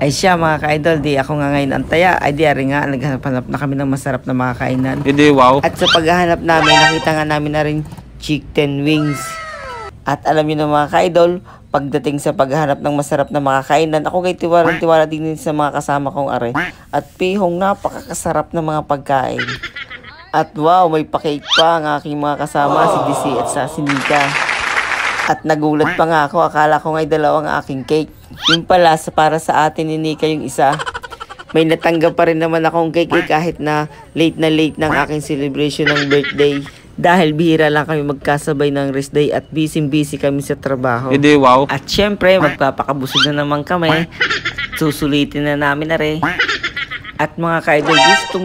Ay siya mga ka-idol, di ako nga ngayon antaya. Ay di ari nga, naghanap na kami ng masarap na mga kainan. Hindi, wow. At sa paghahanap namin, nakita nga namin na rin chicken wings. At alam niyo na mga ka-idol, pagdating sa paghahanap ng masarap na mga kainan, ako kay tiwala din sa mga kasama kong are. At pihong napakakasarap na mga pagkain. At wow, may pa-cake pa ang aking mga kasama, si DC at sa si Nika. At nagulat pa nga ako, akala ko nga'y dalawang aking cake. Yung pala, para sa atin ni Nika yung isa. May natanggap pa rin naman akong cake kahit na late ng aking celebration ng birthday. Dahil bihira lang kami magkasabay ng rest day at busy kami sa trabaho. Hindi, wow. At syempre, magpapakabusog na naman kami. Susulitin na namin are. At mga ka-idol,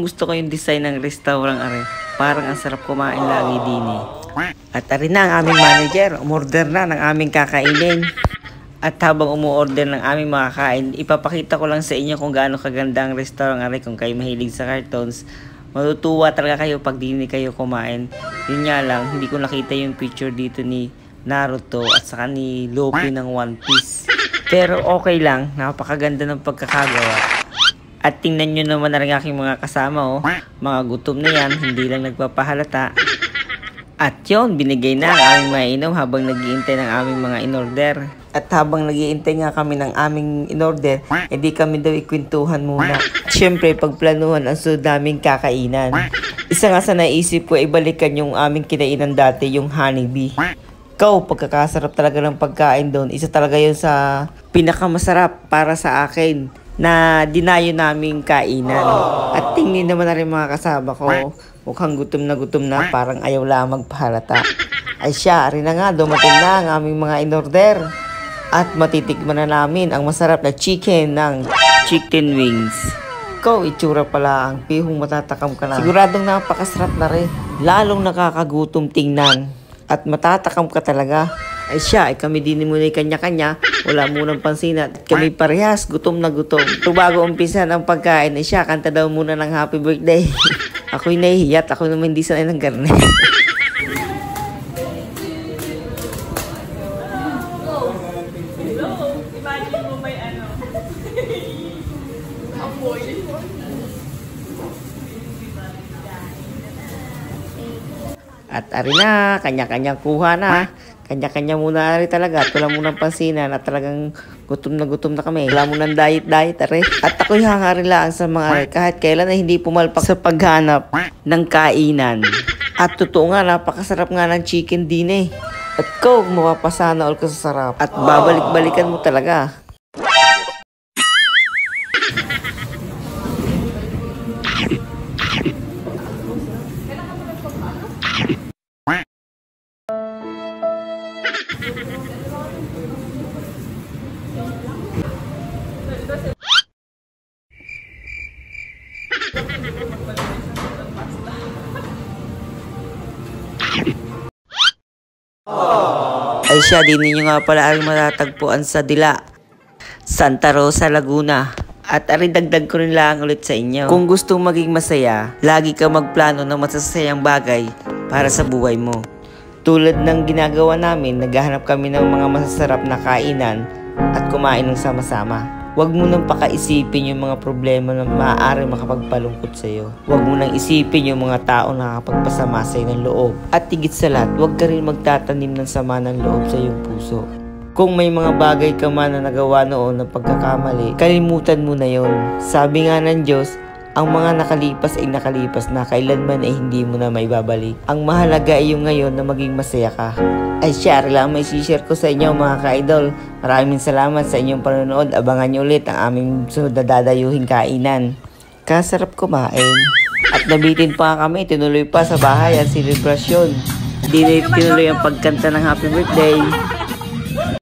gusto ko yung design ng restaurant are. Parang ang sarap kumain lagi din eh. At ari na ang aming manager, umorder na ng aming kakainin. At habang umuorder ng aming mga kain, ipapakita ko lang sa inyo kung gaano kaganda ang restaurant are. Kung kayo mahilig sa cartoons, matutuwa talaga kayo pag di kayo kumain. Yun nga lang, hindi ko nakita yung picture dito ni Naruto at saka ni Luffy ng One Piece. Pero okay lang, napakaganda ng pagkakagawa. At tingnan nyo naman na rin aking mga kasama oh. Mga gutom na yan, hindi lang nagpapahalata. At yun, binigay na ang aming mainom habang nag-iintay ng aming mga in-order. At habang nag-iintay nga kami ng aming in-order, edi kami daw ikwentuhan muna. Siyempre, pagplanuhan ang sunod naming kakainan. Isa nga sa naisip ko, ibalikan yung aming kinainan dati, yung honeybee. Pagkakasarap talaga ng pagkain doon. Isa talaga yun sa pinakamasarap para sa akin na dinayo naming kainan. At tingin naman na rin mga kasama ko, mukhang gutom na, parang ayaw lang magpahalata. Ay siya, rin na nga, dumating na ang aming mga in-order. At matitikman na namin ang masarap na chicken ng chicken wings. Itsura pala ang pihong matatakam ka na. Siguradong napakasarap na rin. Lalong nakakagutom tingnan. At matatakam ka talaga. Ay siya, kami din muna kanya-kanya. Wala munang pansin at kami parehas, gutom na gutom. So bago umpisa ng pagkain, ay siya, kanta daw muna ng happy birthday. Ako'y nahihiyat, ako naman hindi sanay ng garne. At ari na, kanya-kanya kuha na. Kanya-kanya muna rin talaga. At wala munang pansinan at talagang gutom na kami. Wala munang diet are. At ako'y hangarin lang sa mga are. Kahit kailan na hindi pumalpak sa paghanap ng kainan. At totoo nga, napakasarap nga ng chicken din eh. At mapapasana all ka sa sarap. At babalik-balikan mo talaga. Ay siya, din ninyo nga pala ang matatagpuan sa Dila, Santa Rosa, Laguna. At aring dagdag ko rin lang ulit sa inyo. Kung gusto maging masaya, lagi ka magplano ng masasayang bagay para sa buhay mo. Tulad ng ginagawa namin, naghahanap kami ng mga masasarap na kainan at kumain ng sama-sama. Huwag mo nang pakaisipin yung mga problema na maaari makapagpalungkot sa iyo. Huwag mo nang isipin yung mga tao na nakapagpasama sa iyo ng loob. At higit sa lahat, huwag ka rin magtatanim ng sama ng loob sa iyong puso. Kung may mga bagay ka man na nagawa noon na pagkakamali, kalimutan mo na yon. Sabi nga ng Diyos, ang mga nakalipas ay nakalipas na, kailanman ay hindi mo na may babalik. Ang mahalaga ay yung ngayon na maging masaya ka. Ay share lang may share ko sa inyo mga ka-idol. Maraming salamat sa inyong panonood. Abangan nyo ulit ang aming sunod na dadayuhin kainan. Kasarap kumain. At nabitin pa kami, tinuloy pa sa bahay ang selebrasyon. Di na tinuloy ang pagkanta ng happy birthday.